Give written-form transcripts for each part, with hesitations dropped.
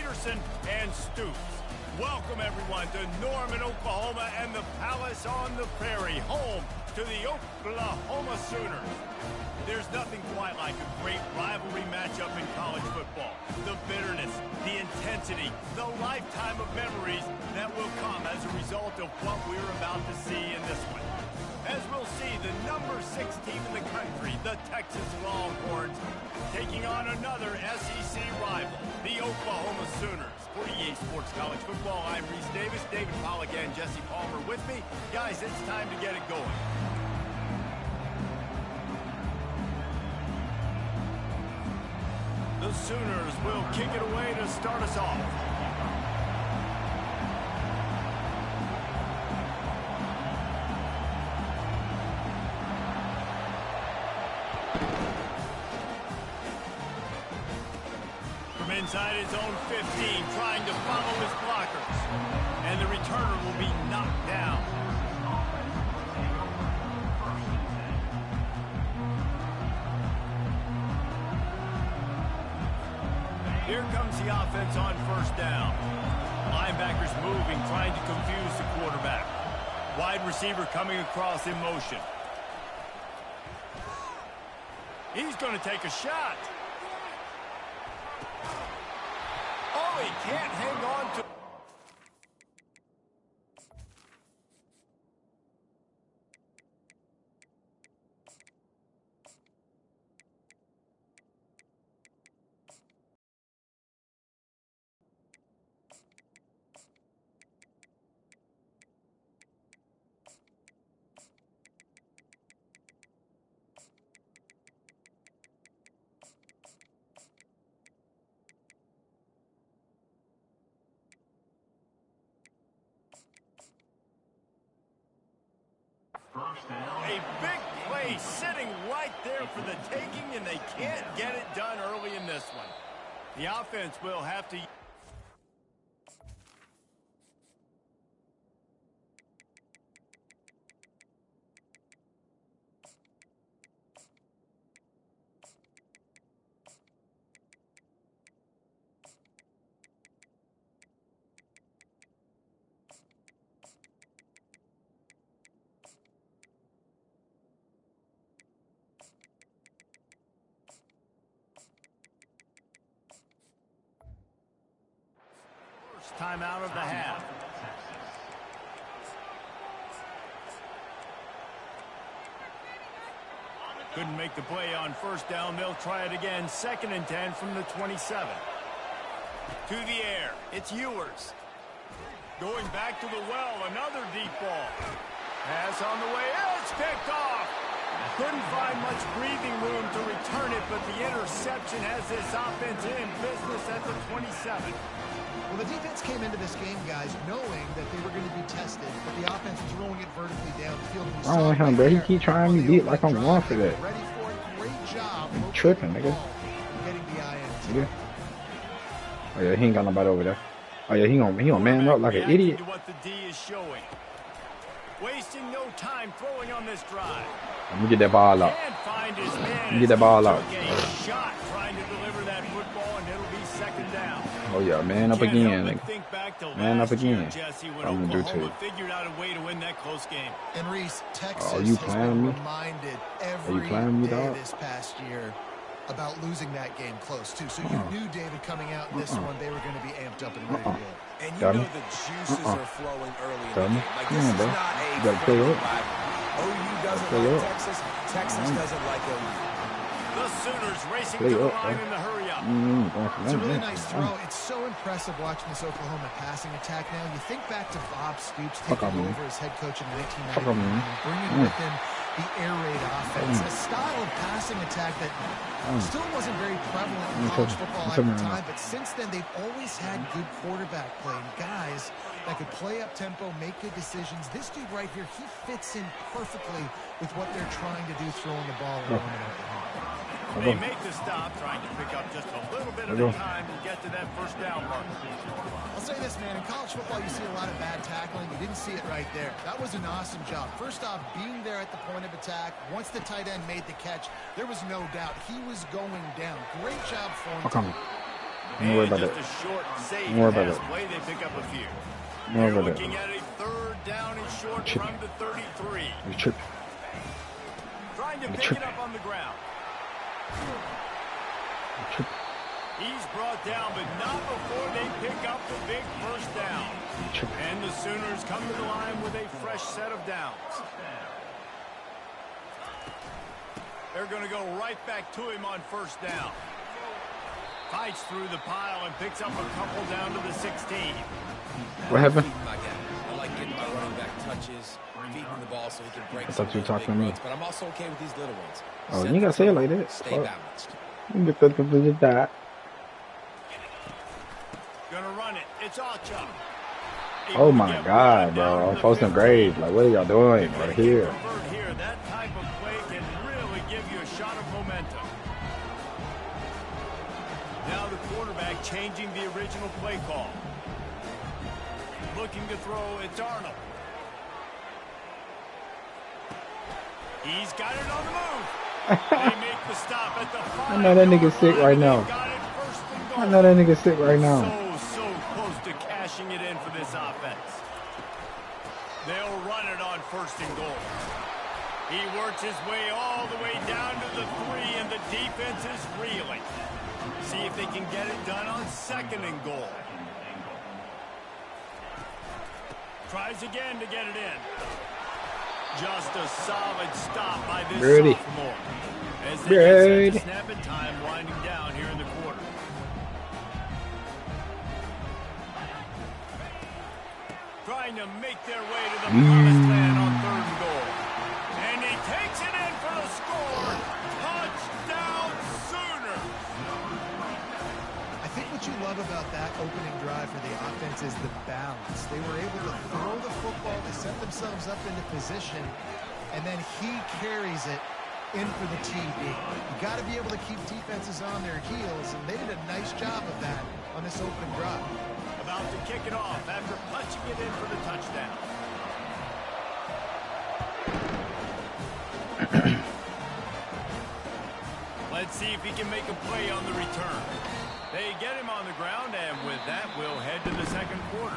Peterson, and Stoops. Welcome, everyone, to Norman, Oklahoma, and the Palace on the Prairie, home to the Oklahoma Sooners. There's nothing quite like a great rivalry matchup in college football. The bitterness, the intensity, the lifetime of memories that will come as a result of what we're about to see in this one. As we'll see the number 6 team in the country, the Texas Longhorns, taking on another SEC rival, the Oklahoma Sooners. For EA Sports College Football, I'm Reese Davis, David Pollack, and Jesse Palmer with me. Guys, it's time to get it going. The Sooners will kick it away to start us off. From inside his own 15, trying to follow his blockers. And the returner will be knocked down. Here comes the offense on first down. Linebackers moving, trying to confuse the quarterback. Wide receiver coming across in motion. He's going to take a shot. Oh, he can't hang on to... A big play sitting right there for the taking, and they can't get it done early in this one. The offense will have to... Time out of the half. Couldn't make the play on first down. They'll try it again. 2nd and 10 from the 27. To the air. It's Ewers. Going back to the well. Another deep ball. Pass on the way. It's picked off. Couldn't find much breathing room to return it, but the interception has this offense in business at the 27. Well, the defense came into this game, guys, knowing that they were going to be tested, but the offense was rolling it vertically downfield. I don't want him, bro. He keep trying to beat like I'm wrong for that. Ready for it. Great job. I'm tripping, nigga. Getting the INT. Yeah. Oh yeah, he ain't got nobody over there. Oh yeah, he gonna man up like an idiot. What the D is showing. Wasting no time throwing on this drive. Let me get that ball out. Let me get that ball out. Shot trying to deliver that football, and it'll be 2nd down. Oh yeah, man up again, nigga. Man up again. I'm gonna do to you. Figured out a way to win that close game. And Reese, Texas you has playing been me? reminded Are you every playing me, day dog? this past year about losing that game close too. So you knew, David, coming out in this one, they were going to be amped up and ready to go. And you know the juices are flowing early in the game. Like, this is bro. not a You gotta play up. OU doesn't like Texas. Texas doesn't like OU. The Sooners racing to the line in the hurry up. It's a really nice throw. It's so impressive watching this Oklahoma passing attack now. You think back to Bob Stoops taking over as head coach in 1999 and bringing with him the air raid offense, a style of passing attack that still wasn't very prevalent in college football at the time, but since then they've always had good quarterback play and guys that could play up tempo, make good decisions. This dude right here, he fits in perfectly with what they're trying to do, throwing the ball around in Oklahoma. They make the stop, trying to pick up just a little bit of the time to get to that first down mark. I'll say this, man. In college football, you see a lot of bad tackling. You didn't see it right there. That was an awesome job. First off, being there at the point of attack. Once the tight end made the catch, there was no doubt he was going down. Great job for him. Don't worry about just that. a short save Don't worry about pass that. play. They pick up a few. Don't worry They're about looking that. at a third down and short Tripping. from the 33. You tripping. Trying to You pick tripping. it up on the ground. You tripping. He's brought down, but not before they pick up the big first down. You tripping. And the Sooners come to the line with a fresh set of downs. They're going to go right back to him on first down. Fights through the pile and picks up a couple down to the 16. What happened? I like getting my running back touches, feeding the ball so he can break. I thought you were talking to me. But I'm also okay with these little ones. Oh, you ain't gotta say it like that. Stay balanced. You get that completed that. Gonna run it. It's Archer. Oh my God, bro! I'm posting grades. Like, what are y'all doing right here? That type of play can really give you a shot of momentum. Now the quarterback changing the original play call. Looking to throw, it's Arnold. He's got it on the move. They make the stop at the 5. I know that nigga's sick right now. I know that nigga's sick right now. So close to cashing it in for this offense. They'll run it on first and goal. He works his way all the way down to the 3, and the defense is reeling. See if they can get it done on second and goal. Tries again to get it in. Just a solid stop by this sophomore. As they get set to snap it, time winding down here in the quarter. Trying to make their way to the promised land on third and goal. And he takes it in for the score. Touchdown, Sooners. I think what you love about that opening drive for the offense is the balance. They were able to throw the football, they set themselves up into position, and then he carries it in for the TD. You got to be able to keep defenses on their heels, and they did a nice job of that on this opening drive. About to kick it off after punching it in for the touchdown. Let's see if he can make a play on the return. They get him on the ground, and with that, we'll head to the second quarter.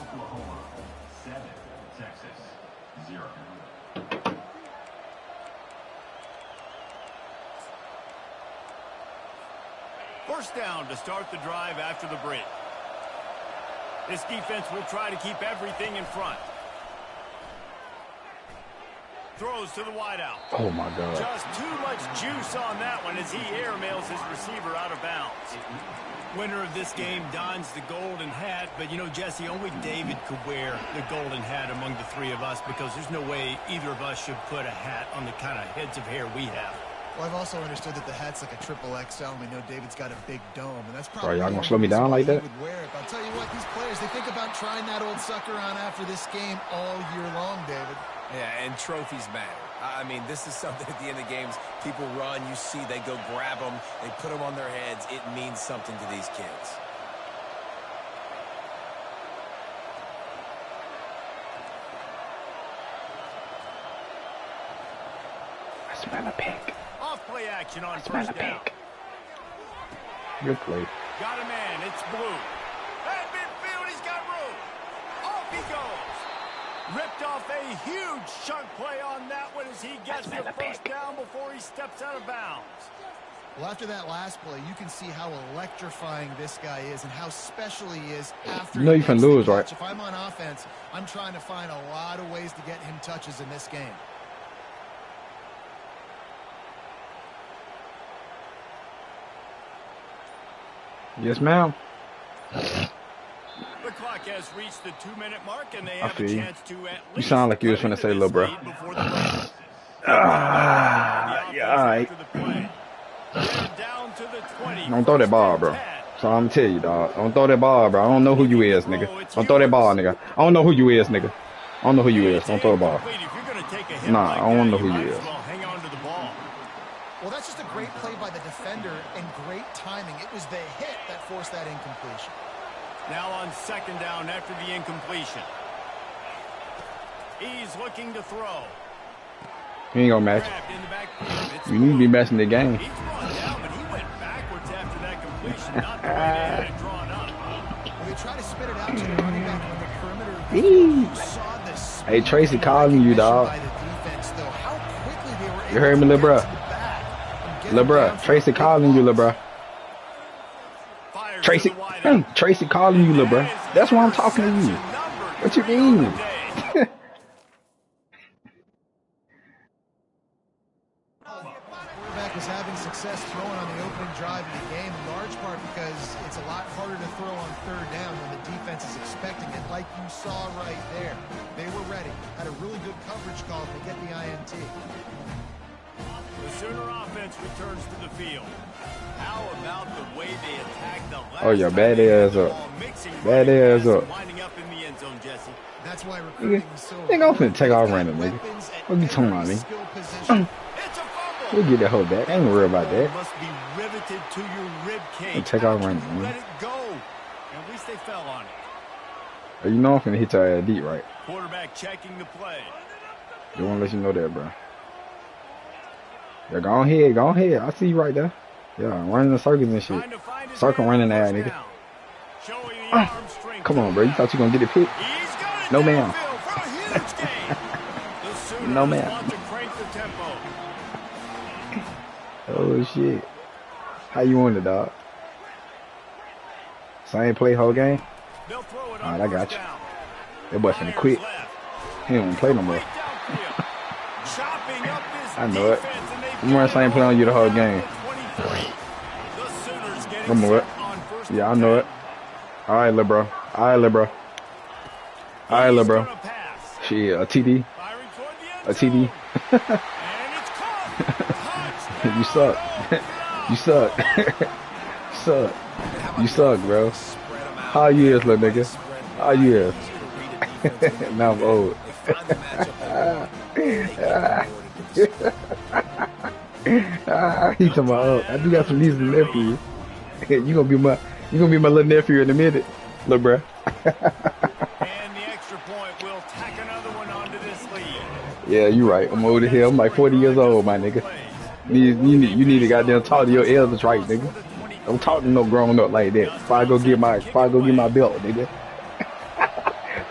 Oklahoma 7, Texas 0. First down to start the drive after the break. This defense will try to keep everything in front. Throws to the wideout. Oh my God. Just too much juice on that one as he airmails his receiver out of bounds. Winner of this game dons the golden hat, but you know, Jesse, only David could wear the golden hat among the three of us because there's no way either of us should put a hat on the kind of heads of hair we have. Well, I've also understood that the hat's like a triple XL, and we know David's got a big dome, and that's Bro, probably y'all gonna slow me down like that? would wear it. But I'll tell you what, these players, they think about trying that old sucker on after this game all year long, David. Yeah, and trophies matter. I mean, this is something at the end of games. People run, you see, they go grab them, they put them on their heads. It means something to these kids. I smell a pig. Off play action on I smell a first down. pig. Good play. Got a man, it's Blue. At midfield, he's got room. Off he goes. Ripped off a huge chunk play on that one as he gets the first down before he steps out of bounds. Well, after that last play, you can see how electrifying this guy is and how special he is after You know you can lose, right? If I'm on offense, I'm trying to find a lot of ways to get him touches in this game. Yes, ma'am. The clock has reached the 2-minute mark, and they have a feel you. chance to at You least sound like you was cut finna into say, this little bro. lead before the break. Yeah, all right. After the play. They're down to the 20. Don't throw that ball, bro. So I'm gonna tell you, dog. Don't throw that ball, bro. I don't know who you is, nigga. Don't throw that ball, nigga. I don't know who you is, nigga. I don't know who you is. Don't throw the ball. If you're gonna take a hit Nah, like I don't that, know who might you as is. well hang on to the ball. Well, that's just a great play by the defender and great timing. It was the hit that forced that incompletion. Now on second down after the incompletion. He's looking to throw. He ain't gonna match. You need to be matching the game. He's run down, but he went backwards after that completion. Not the way they had it drawn up. Well, they try to spit it out to the running back on the perimeter. You saw this. Hey, Tracy calling you, dog. By the defense, though. How quickly they were able You heard me, to little bruh? get to the back and get Lil' him bruh, down for Tracy a big calling you, loss. lil' bruh. Fires Tracy, to the wideout. Tracy calling you, lil' bruh. That's why I'm talking to you. What you mean? Quarterback was having success throwing on the opening drive of the game, in large part because it's a lot harder to throw on third down when the defense is expecting it, like you saw right there. They were ready, had a really good coverage call to get the INT. The Sooner offense returns to the field. How about the way they attack the last Oh, yeah, time bad they had ass the up. ball, mixing Bad running ass passes and up. winding up in the end zone, Jesse. That's why recruiting is so Nigga, I'm finna take off running, nigga. weapons at What you talking about, every nigga? skill position. It's a fumble. We'll get that hoe back. I ain't worried about that. Must be riveted to your rib cage. Take How off can running, you man. let it go. At least they fell on it. You know I'm finna hit your ass deep, right? Quarterback checking the play. Just wanna let you know that, bro. Yeah, go ahead, go ahead. I see you right there. Yeah, running the circles and shit. Trying to find his Circle man on running ass, first nigga. down. Showing the arm strength. Come on, bro. You thought you gonna get it picked? He's got it No, ma'am. downfield for a huge gain. The Sooners No, ma'am. want to crank the tempo. Oh shit. How you want it, dog? Same play whole game? They'll throw it on Alright, I got first you. down. That boy finna Fires quit. left. He don't wanna play no more. Right downfield. Chopping up this I know it. defense, and they've I'm running got same play on you the whole game. 23. The Sooners getting I know it. set on first Yeah, I and know 10. it. Alright, lil' bro. Alright, lil' bro. Alright, lil' bro. He's gonna pass. Shit, a TD. Firing toward the A end TD. zone. And it's caught. Touchdown. You suck. You suck. You suck. You suck, bro. How you is, little nigga? How you is? Now I'm old. He talking about, oh, I do got some nieces and nephews. You gonna be my little nephew in a minute, little bruh. And the extra point will tack another one onto this lead. Yeah, you right. I'm old as hell. I'm like 40 years old, my nigga. You need to goddamn talk to your elders right, nigga. Don't talk to no grown up like that. If I go get my belt, nigga.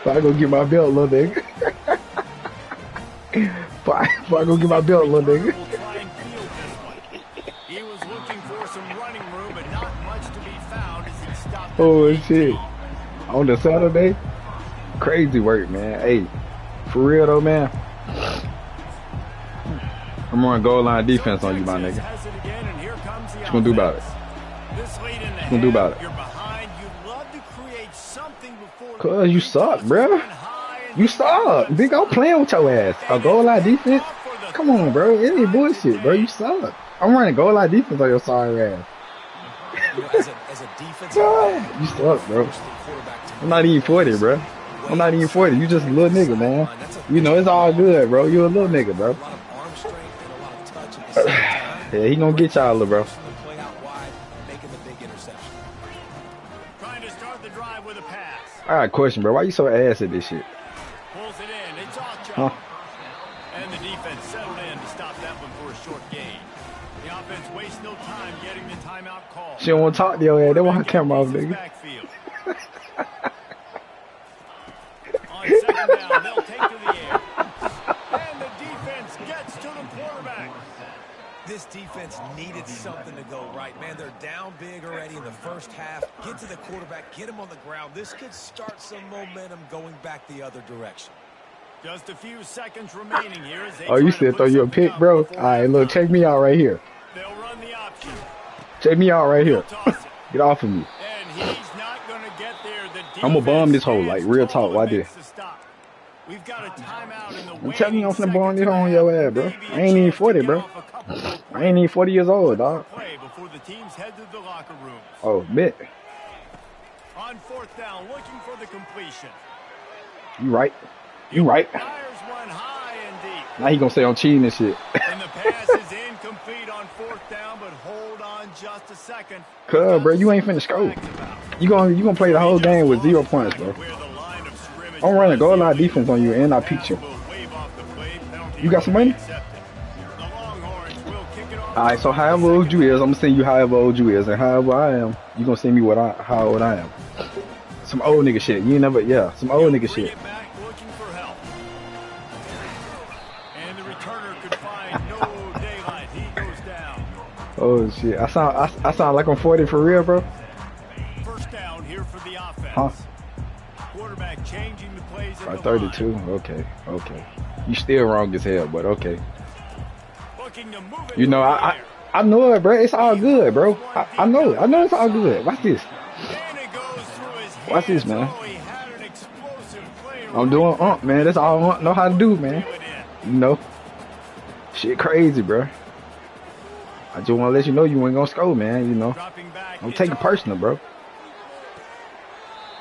If I go get my belt, little nigga. If I go get my belt, little nigga. Will try and field this one. He was looking for some running room, but not much to be found as he stopped. Oh shit. On the Saturday? Crazy work, man. Hey, for real though, man. I'm running goal line defense on you, my nigga. What you gonna do about it? What you gonna do about it? You're behind. You'd love to create something before. Cause you suck, bruh. You suck. Big, I'm playing with your ass. A goal line defense? Come on, bro. It ain't bullshit, bro. You suck. I'm running goal line defense on your sorry ass. You know, as a defensive You suck, bro. I'm not even 40, bro. I'm not even 40. You just a little nigga, man. You know, it's all good, bro. You a little nigga, bro. a lot of arm strength and a lot of touch at the same time. Yeah, he gonna get y'all, little bro. Play out wide, making the big interception. Trying to start the drive with a pass. I got a question, bro. Why you so ass at this shit? Pulls it in. It's off Huh? jump. And the defense settled in to stop that one for a short gain. The offense wastes no time getting the timeout call. She don't want to talk to your ass. They want her camera off, nigga. Backfield. On second down, they'll take to the air. And the defense gets to the quarterback. This defense needed something to go right, man. They're down big already in the first half. Get to the quarterback, get him on the ground. This could start some momentum going back the other direction. Just a few seconds remaining here as they Oh, you try to said put throw you a something pick, up bro? before Alright, look, halftime. check me out right here. They'll run the option. Check me out right here. They'll toss it. Get off of me. And he's not going to get there. The I'ma bomb this hole, defense like, real stands tall talk, why and this? makes the stop. We've got a timeout in the I'm telling you, I'm finna waning bomb this seconds hole on of your the ass, bro. half. Maybe a I ain't even chance to 40, get bro. off a couple of I ain't even 40 years old, dog. play before the teams head to the locker rooms. Oh, bet. On fourth down, looking for the completion. You right. You right. Fires one high and deep. Now he gonna say I'm cheating and shit. And the pass is incomplete on fourth down, but hold on just a second. Cuz, bro, you ain't finna score. You gonna play the whole game with 0 points, bro. I'm running goal line defense on you, and I peeked you. You got some money? Alright, so however old you is, I'm gonna send you however old you is, and however I am, you gonna send me how old I am. Some old nigga shit. You ain't never, yeah, some old nigga shit. And the returner could find no daylight. He goes down. Oh shit, I sound like I'm 40 for real, bro. First down here for the offense. Huh? Quarterback changing the plays in the 32. line. Okay. You still wrong as hell, but okay. Looking to move it You know, I know it, bro. It's all good, bro. I know it's all good. Watch this. And it goes through his Watch this, hands. man. Oh, he had an explosive play I'm doing man. That's all I know how to do, man. reel it in. You know, shit crazy, bro. I just want to let you know you ain't gonna score, man. You know, Dropping back. don't It's take it on. personal, bro.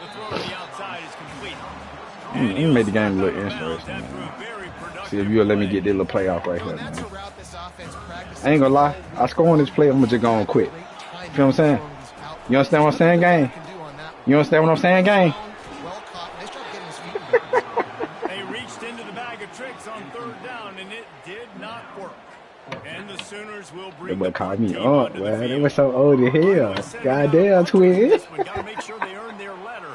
The throw to the outside is complete. Let me make the game a little interesting, man. See if you'll let me get this little play off right here, man. I ain't gonna lie. I score on this play, I'm gonna just go on quick. You feel what I'm saying? You understand what I'm saying, gang? You understand what I'm saying, gang? They reached into the bag of tricks on third down, and it did not work. And the Sooners will bring They the would call me team up, onto the man. They field. were so old as hell. Goddamn, twin. Gotta make sure they earn their letter.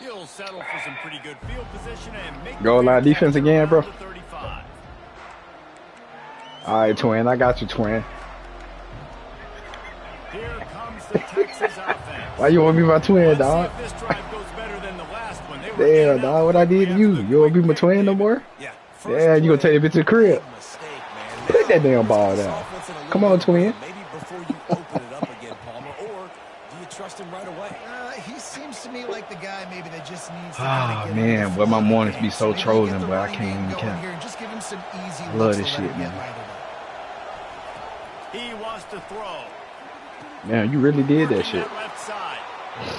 He'll settle for some pretty good field position and make Goal the line big defense catch again, bro. around the 35. All right, twin. I got you, twin. Here comes the Texas offense. Why you want to be my twin, Let's dog? see if this drive goes better than the last one. They were in Damn, and out dog. What I did to you? You want to be my twin no more? Yeah. Yeah, you gonna take it to the crib. Put that damn ball down. Come on, twin. Maybe before you open it up again, Palmer, or do you trust him right away? He seems to me like the guy maybe that just needs to Ah, kind of man, get boy, my the mornings game. be so Maybe get trolling, the boy. I running can't game even going count. here and just give him some easy Love looks this to shit, let him get man. right away. He wants to throw. Man, you really did that shit. Left side.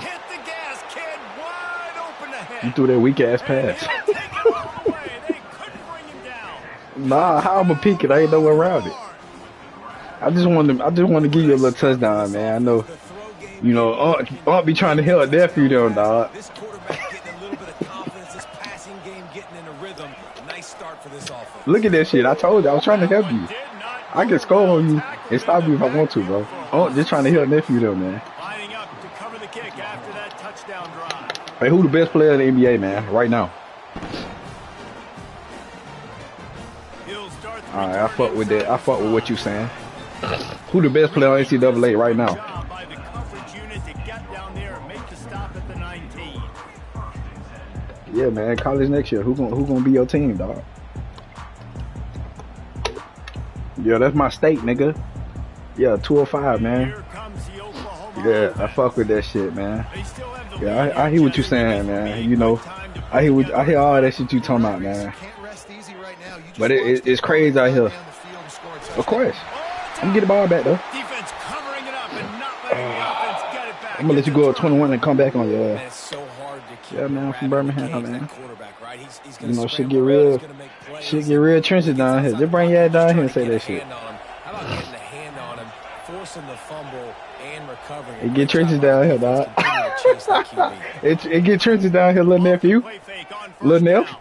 Hit the gas, kid. Wide open ahead. You threw that weak ass And pass. he'll take it all the way. They couldn't bring him down. Nah, how I'ma peek it? I ain't no way around it. I just want to give you a little touchdown, man. I know, you know, Aunt be trying to help nephew them, dog. This quarterback getting a little bit of confidence. This passing game getting in a rhythm. Nice start for this offense. Look at that shit. I told you I was trying to help you. I can score on you and stop you if I want to, bro. Aunt just trying to help nephew them, man. Lining up to cover the kick after that touchdown drive. Hey, who the best player in the NBA, man? Right now. He'll start the All right, I fuck with that. I fuck with what you saying. Who the best player on NCAA right now? job by the coverage unit to get down there and make the stop at the 19. Yeah, man. College next year. Who gonna be your team, dog? Yeah, that's my state, nigga. Yeah, 205, man. Here comes the Oklahoma Yeah, I offense. fuck with that shit, man. They still have the Yeah, lead I hear what you saying, man. You know, I hear all that shit you talking about, man. Can't rest easy right now. You just But watch it's the crazy ball out here. down the field and score a Of touchdown. course, I'm gonna get the ball back though. Defense covering it up and not letting the offense get it back. I'm gonna let you go up 21 and come back on your Man, ass. it's so hard to keep Yeah, man, I'm from grabbing the Birmingham, cage, man. that quarterback, right? He's You gonna know, shit scramble get around, real. he's gonna make plays. Shit get real trenches down here. Just bring your ass down here and say that Get a shit. hand on him. How about getting a hand on him, forcing the fumble and recovering? It get trenches down here, dog. Continue to chase that QB. It get trenches down here, little nephew. Play fake on first Little Neff. down.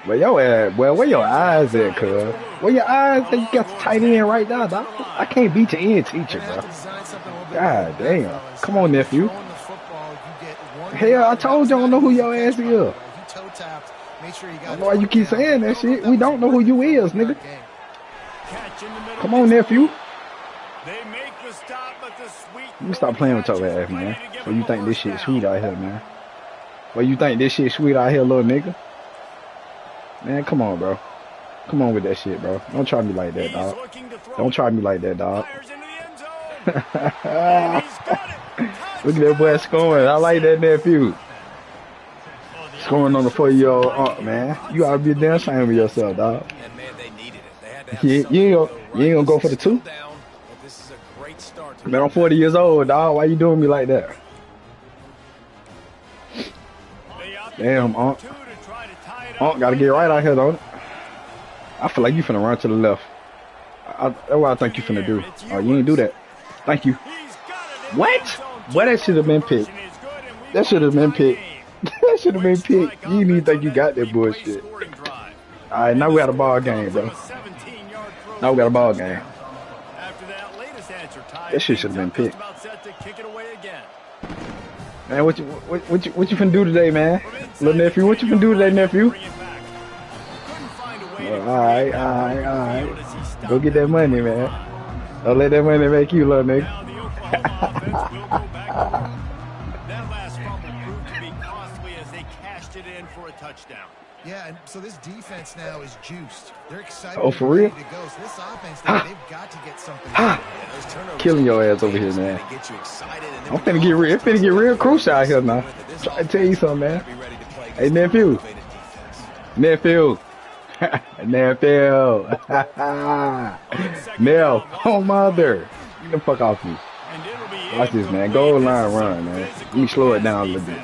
But your ass, well, where your eyes at, cuz? Where your eyes at? You got the tight end right now, dog. I can't beat your end teacher, You're gonna bro. have to design something a little bit God more than that, damn. fellas. Come on, nephew. Throwing the football, you get one Hell, yard. I told you I don't know who your ass is. You toe tapped. Make sure you got I don't know why you it keep down. saying that shit. We don't know who you is, nigga. Catch in the middle. Come on, nephew. They make the stop, but the sweet. Let me stop playing with your ass, man. So you think this shit sweet out here, man? Well, you think this shit sweet out here, little nigga? Man, come on, bro. Come on with that shit, bro. Don't try me like that, dog. Don't try me like that, dog. Fires into the end zone. And he's got it. Look at that boy scoring. I like that nephew. Scoring on the 4-year-old aunt, man. You ought to be damn ashamed of yourself, dog. And man, they needed it. They had to have You ain't something gonna, you ain't gonna go for the two? down, but this is a great start to Man, I'm 40 years old, dog. Why you doing me like that? Damn, aunt. Aunt gotta get right out here, don't it? I feel like you finna run to the left. That's what I think you finna do. Oh, you ain't do that. Thank you. What? Boy, that should have been picked. That should have been picked. That should have been picked. You didn't even think you got that bullshit. All right, now we got a ball game, bro. Now we got a ball game. After that latest answer, That shit should have been picked. about set to kick it away again. Man, what you finna do today, man? Little nephew, what you finna do today, nephew? Alright. Go get that money, man. Don't let that money make you, little nigga. That last fumble proved to be costly as they cashed it in for a touchdown. Yeah, and so this defense now is juiced. They're excited. Oh, for real? To go. So this offense, they've got to get something. Killing your ass over here, man. I'm finna get real. It's finna get real crucial out here now. Try to tell you something, man. Hey, nephew. Nephew. Nell, oh mother. Get the fuck off me. Watch this, man. Goal line run, man. Let me slow it down a little bit.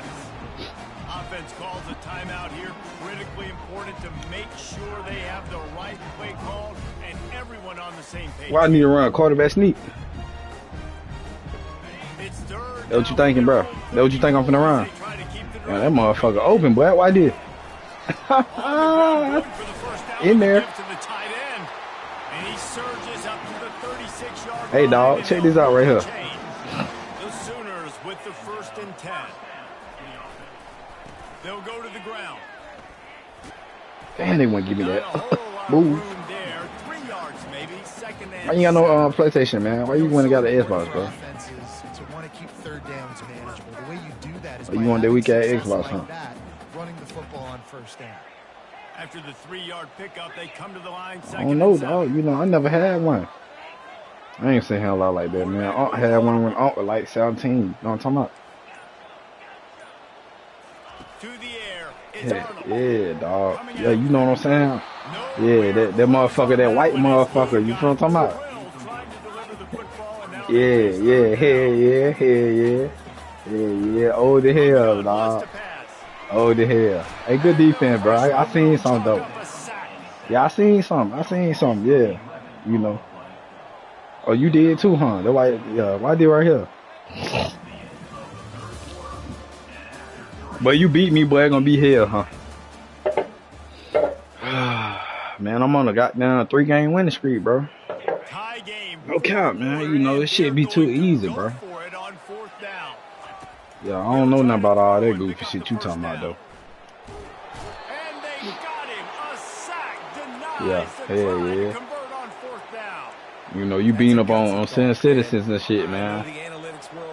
Offense calls a timeout here. Critically important to make sure they have the right play called and everyone on the same page. Why I need to run quarterback sneak? That what you thinking, bro? That what you think I'm finna run? Man, that motherfucker open, boy. Why did? In there. Hey, dog, check this out right here. The Sooners with the 1st and 10. They'll go to the ground. Damn, they wouldn't give me that. Move. 3 yards maybe. Second and Why you got no PlayStation, man? Why you went and got an Xbox, bro? To want to keep third downs manageable. The way you do that is you want that weak ass Xbox, huh? Running the football on 1st down. After the 3-yard pickup, they come to the line. I don't know, dog. You know, I never had one. I ain't saying hell out like that, man. I had one when I was like 17. You know what I'm talking about? To the air. It's Yeah, dog. Yeah, you know what I'm saying? Yeah, that motherfucker, that white motherfucker. You know what I'm talking about? Yeah. Old the hell, dog. Old the hell. Hey, good defense, bro. I seen something, though. Yeah, I seen something. Yeah, you know. Oh, you did too, huh? That's why, yeah, why I did right here. But you beat me, boy. Gonna be hell, huh? Man, I'm on a goddamn 3-game winning streak, bro. No count, man. You know, this shit be too easy, bro. Yeah, I don't know nothing about all that goofy shit you talking about, though. Yeah. You know, you beating up on senior citizens and shit, man.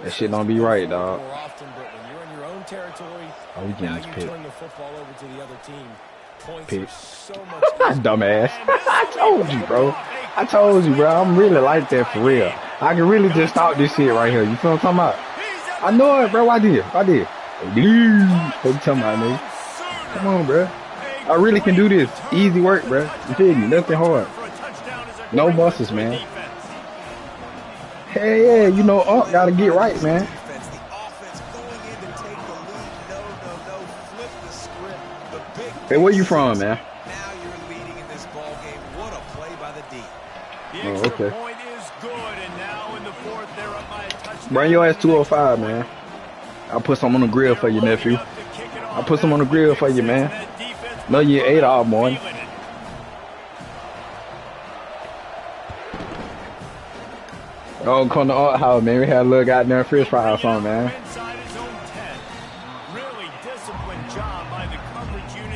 That shit don't be right, dog. Oh, we getting this pick. Pick. Dumbass. I told you, bro. I'm really like that for real. I can really just stop this shit right here. You feel what I'm talking about? I know it, bro. I did. What you talking about, nigga? Come on, bro. I really can do this. Easy work, bro. You feel me? Nothing hard. No muscles, man. Hey, yeah, you know, gotta get right, man. Hey, where you from, man? Oh, okay. Bring your ass 205, man. I'll put some on the grill for you, nephew. I'll put some on the grill for you, man. No, you ate all morning. Oh, come to our house, man. We had a little goddamn fish fry or something, man.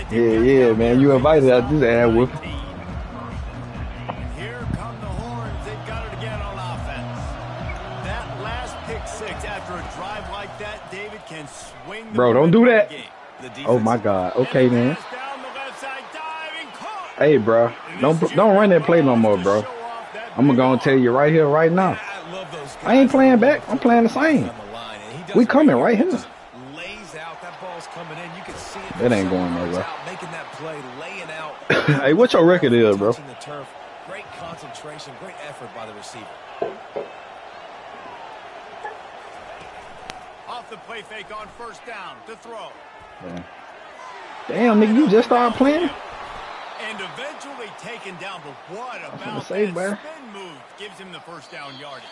Yeah, man. You invited us this ass whoop. Here come the horns. They've got it again on offense. That last pick six after a drive like that, David can swing. Bro, don't do that. Oh my God. Okay, man. Hey, bro. Don't run that play no more, bro. I'm gonna tell you right here, right now. I ain't playing back. I'm playing the same. We coming right here. That ain't going nowhere. Hey, what your record is, bro? Great concentration, great effort by the receiver. Off the play fake on 1st down to throw. Yeah. Damn, nigga, you just started playing? And eventually taken down, but what about say, that bro. spin move gives him the 1st down yardage.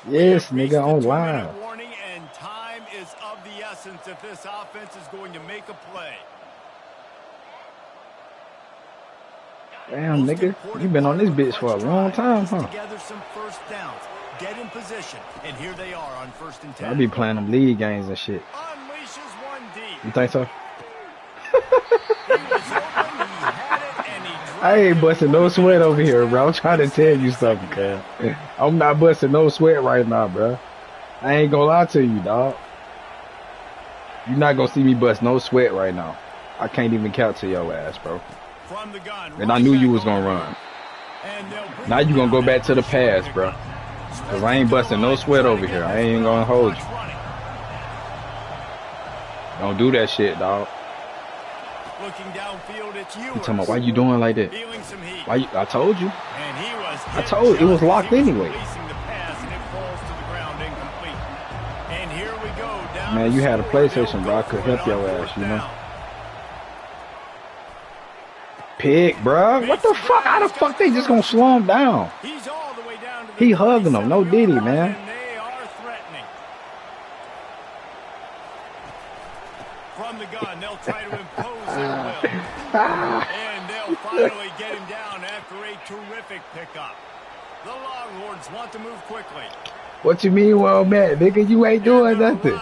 Yes, nigga, on live. Warning, and time is of the essence if this offense is going to make a play. Damn, nigga, you been on this bitch for a long time, huh? Together some first downs. Get in position, and here they are on 1st and 10. I be playing them league games and shit. Unleashes one deep. You think so? I ain't busting no sweat over here, bro. I'm trying to tell you something, cuz. I'm not busting no sweat right now, bro. I ain't gonna lie to you, dog. You're not gonna see me bust no sweat right now. I can't even count to your ass, bro. From the gun, and I knew you was gonna run. Now you gonna go back to the past, bro. Cause I ain't busting no sweat over here. I ain't gonna hold you. Don't do that shit, dog. Looking downfield, it's you. I'm talking about why you doing like that? Why you, I told you. I told you it was locked anyway. Man, you had a PlayStation, bro. I could help your ass, you know. Pick, bro. What the fuck? How the fuck they just gonna slow him down? He hugging him. No Diddy, man. From the gun, they'll try to impose their will. And they'll finally get him down after a terrific pickup. The Longhorns want to move quickly. What you mean, well, man? Nigga, you ain't doing nothing.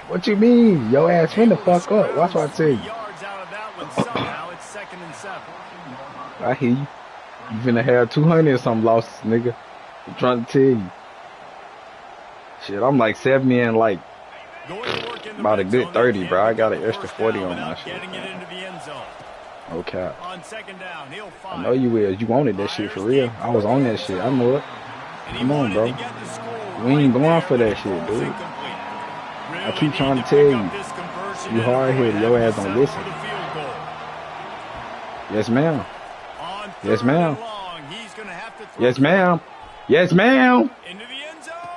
What you mean? Your ass finna fuck up. Watch what I tell you. I hear you. You finna have 200 or some losses, nigga. I'm trying to tell you. Shit, I'm like 70 and like about a good 30, bro. I got an extra 40 on my shit. Okay. I know you will. You wanted that shit for real. I was on that shit. I know it. Come on, bro. We ain't going for that shit, dude. I keep trying to tell you. You hard-headed. Your ass don't listen. Yes, ma'am. Yes, ma'am. Yes, ma'am. Yes, ma'am.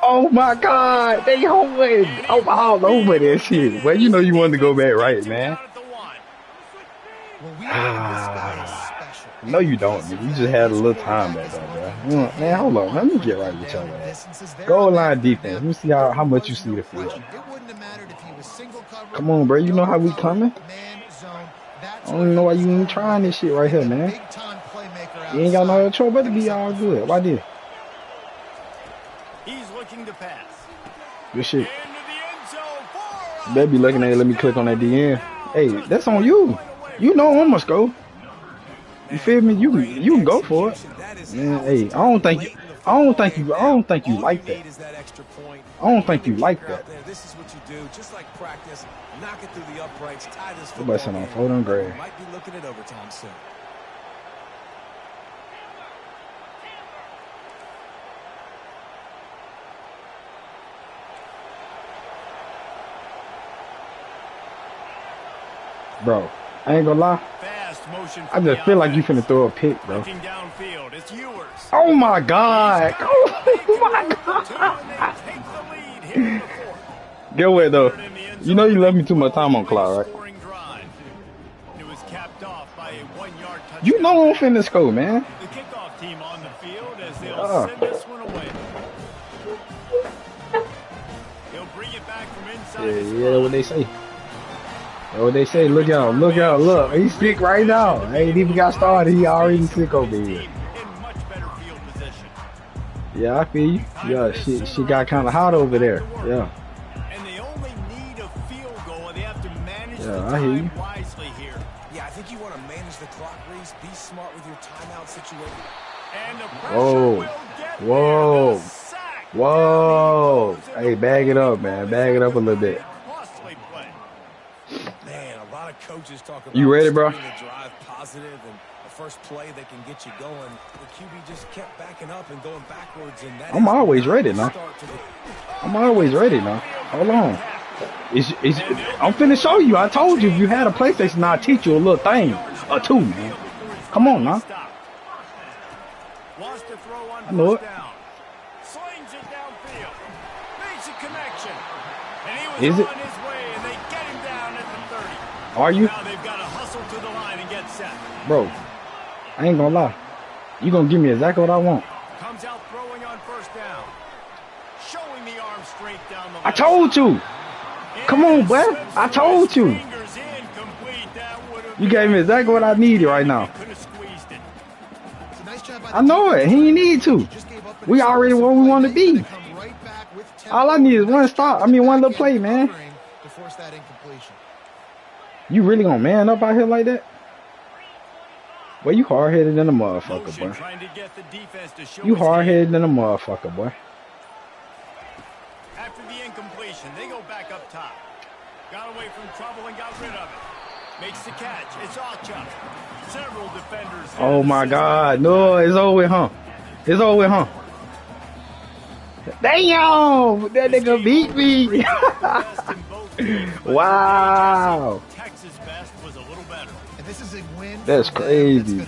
Oh, my God. They holding. I'm all over that shit. Well, you know you wanted to go back right, man. No, you don't, nigga. You just had a little time back there, bro. Man, hold on. Let me get right with your ass. Goal line defense. Let me see how much you see the field. Come on, bro. You know how we coming? I don't even know why you ain't trying this shit right here, man. You ain't got no other choice but to be all good. Why did? He's looking to pass. Good shit. You better be looking at it. Let me click on that DN. Hey, that's on you. You know I must go. You feel me? You can go for it. Man, hey, I don't think you like that. I don't think you like that. This is what you do, just like practice. Knock it through the uprights, tie this football. Somebody on 4th and grade. Might be looking at overtime soon. Bro, I ain't gonna lie. I just feel like you finna throw a pick, bro. Oh my God! Oh my God! Get away though. You know you left me too much time on clock, right? You know I'm finna score, man. The kickoff team on the field as they'll send this one away. He'll bring it back from inside. Yeah, what they say. What they say, look out, look. He's sick right now. I ain't even got started. He already sick over here. Yeah, I feel you. Yeah, she got kind of hot over there. Yeah. And they only need a field goal, and they have to manage the I hear you. time wisely here. Yeah, I think you want to manage the clock, Reese. Be smart with your timeout situation. And the pressure will get whoa, there. The sack. whoa. Hey, bag it up, man. Bag it up a little bit. Costly play. Man, a lot of coaches talk about you ready, bro? the drive positive and the first play that can get you going. The QB just kept backing up and going backwards, and that I'm always ready now. I'm always ready now. Hold on. I'm finna show you. I told you if you had a PlayStation, I'd teach you a little thing or two, man. Come on now. I know it. Slings it downfield. Makes a connection. And he was on his way, and they get him down at the 30. Are you? Now they've got to hustle to the line and get set. Bro, I ain't gonna lie. You gonna give me exactly what I want. Comes out throwing on first down. Showing the arm straight down the I told you. Come on, boy. I told you. You gave me exactly what I needed right now. by I know it. He ain't need to. We already where we want to be. All I need is one stop. I mean, one little play, man. To force that incompletion. You really gonna man up out here like that? Boy, you hard-headed than a motherfucker, boy. Trying to get the defense to show You hard-headed than a motherfucker, boy. After the incompletion, they go back up top. Got away from trouble and got rid of it. Makes the catch. It's Ocha. Several defenders. Oh my God! No, it's over with, huh? It's over with, huh? Damn! That nigga beat me. Wow. Texas best was a little better. And this is a win. That's crazy.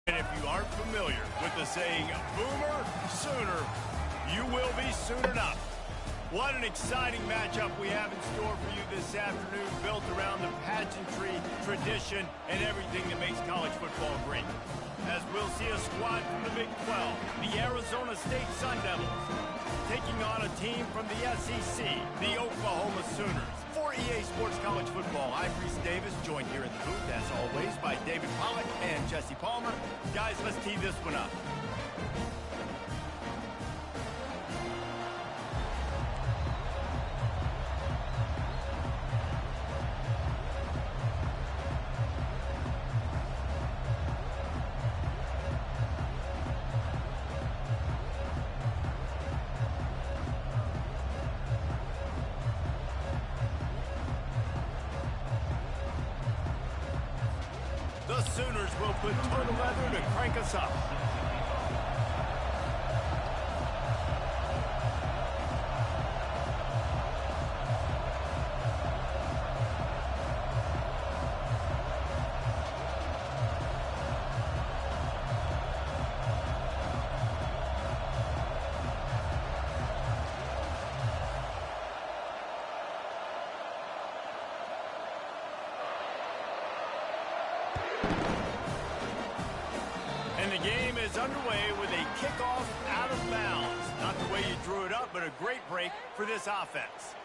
And if you aren't familiar with the saying, Boomer Sooner, you will be soon enough. What an exciting matchup we have in store for you this afternoon, built around the pageantry, tradition, and everything that makes college football great. As we'll see a squad from the Big 12, the Arizona State Sun Devils, taking on a team from the SEC, the Oklahoma Sooners. For EA Sports College Football, I'm Reese Davis, joined here in the booth, as always, by David Pollack and Jesse Palmer. Guys, let's tee this one up. The Sooners will put total leather to crank us up. And the game is underway with a kickoff out of bounds. Not the way you drew it up, but a great break for this offense.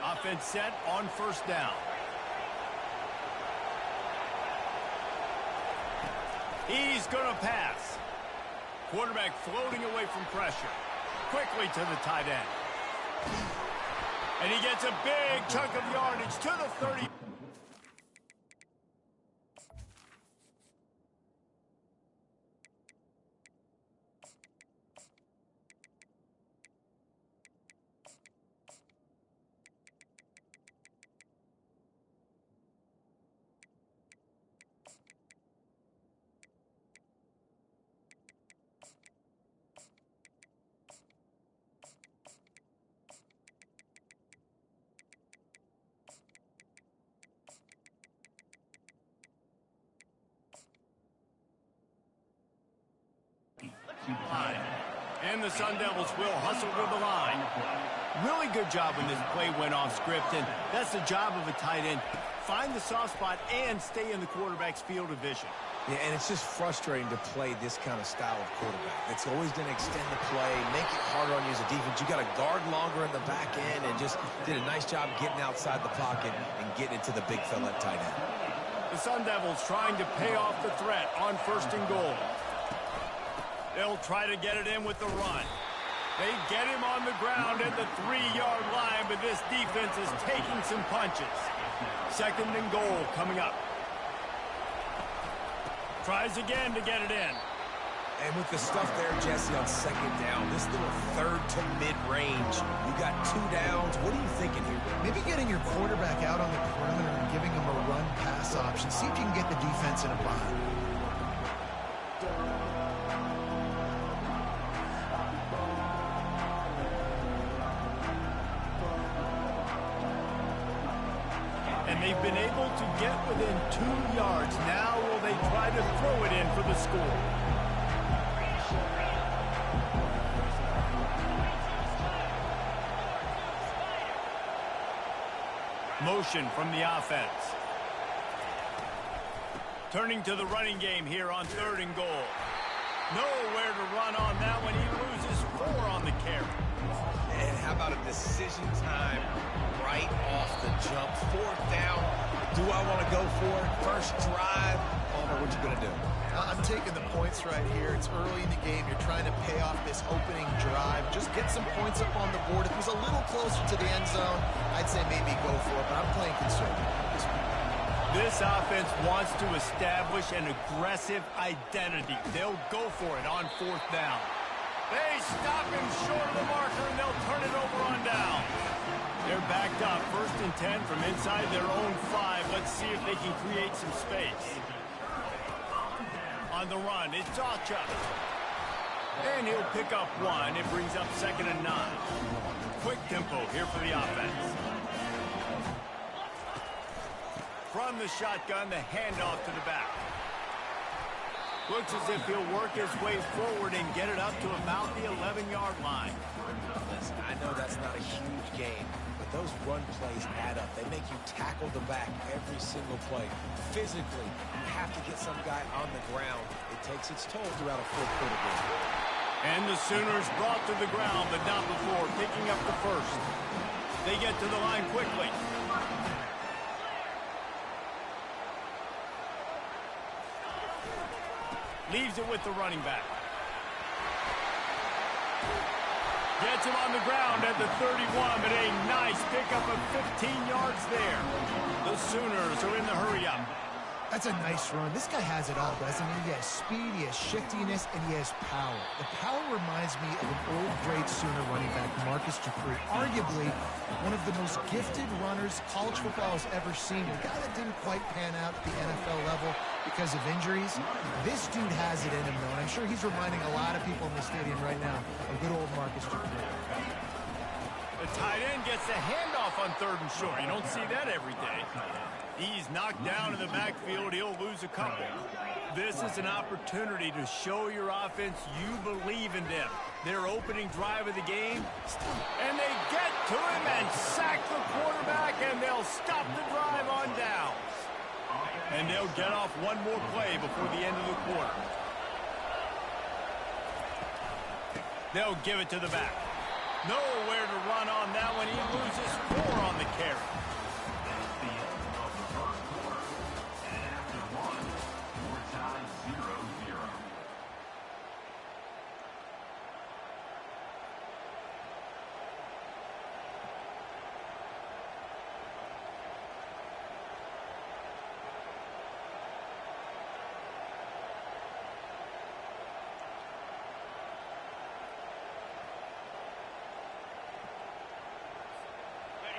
Offense set on first down. He's going to pass. Quarterback floating away from pressure. Quickly to the tight end. And he gets a big chunk of yardage to the 30. And the Sun Devils will hustle to the line. Really good job when this play went off script, and that's the job of a tight end. find the soft spot and stay in the quarterback's field of vision. Yeah, and it's just frustrating to play this kind of style of quarterback. It's always going to extend the play, make it harder on you as a defense. You got to guard longer in the back end, and just did a nice job getting outside the pocket and getting it to the big fella at tight end. The Sun Devils trying to pay off the threat on 1st and goal. They'll try to get it in with the run. They get him on the ground at the 3-yard line, but this defense is taking some punches. 2nd and goal coming up. Tries again to get it in. And with the stuff there, Jesse, on 2nd down, this little 3rd to mid-range, you got 2 downs. What are you thinking here? Maybe getting your quarterback out on the perimeter and giving him a run-pass option. See if you can get the defense in a bind. And they've been able to get within 2 yards. Now will they try to throw it in for the score? Motion from the offense. Turning to the running game here on 3rd and goal. Nowhere to run on that one. He loses 4 on the carry. And how about a decision time right off the jump? 4th down. Do I want to go for it? First drive. Palmer, what you going to do? I'm taking the points right here. It's early in the game. You're trying to pay off this opening drive. Just get some points up on the board. If it was a little closer to the end zone, I'd say maybe go for it, but I'm playing conservative on this one. This offense wants to establish an aggressive identity. They'll go for it on 4th down. They stop him short of the marker, and they'll turn it over on down. They're backed up. 1st and 10 from inside their own 5. Let's see if they can create some space. On the run, it's Archer. And he'll pick up 1. It brings up 2nd and 9. Quick tempo here for the offense. From the shotgun, the handoff to the back. Looks as if he'll work his way forward and get it up to about the 11-yard line. Listen, I know that's not a huge game, but those run plays add up. They make you tackle the back every single play. Physically, you have to get some guy on the ground. It takes its toll throughout a 4th-quarter game. And the Sooners brought to the ground, but not before picking up the 1st. They get to the line quickly. Leaves it with the running back. Gets him on the ground at the 31, but a nice pickup of 15 yards there. The Sooners are in the hurry-up. That's a nice run. This guy has it all, doesn't he? He has speed, he has shiftiness, and he has power. The power reminds me of an old great Sooner running back, Marcus Dupree. Arguably one of the most gifted runners college football has ever seen. A guy that didn't quite pan out at the NFL level because of injuries. This dude has it in him, though, and I'm sure he's reminding a lot of people in the stadium right now of good old Marcus Dupree. The tight end gets the handoff on 3rd and short. You don't see that every day. He's knocked down in the backfield. He'll lose a couple. This is an opportunity to show your offense you believe in them. Their opening drive of the game, and they get to him and sack the quarterback, and they'll stop the drive on downs. And they'll get off one more play before the end of the quarter. They'll give it to the back. Nowhere to run on that one. He loses 4 on the carry.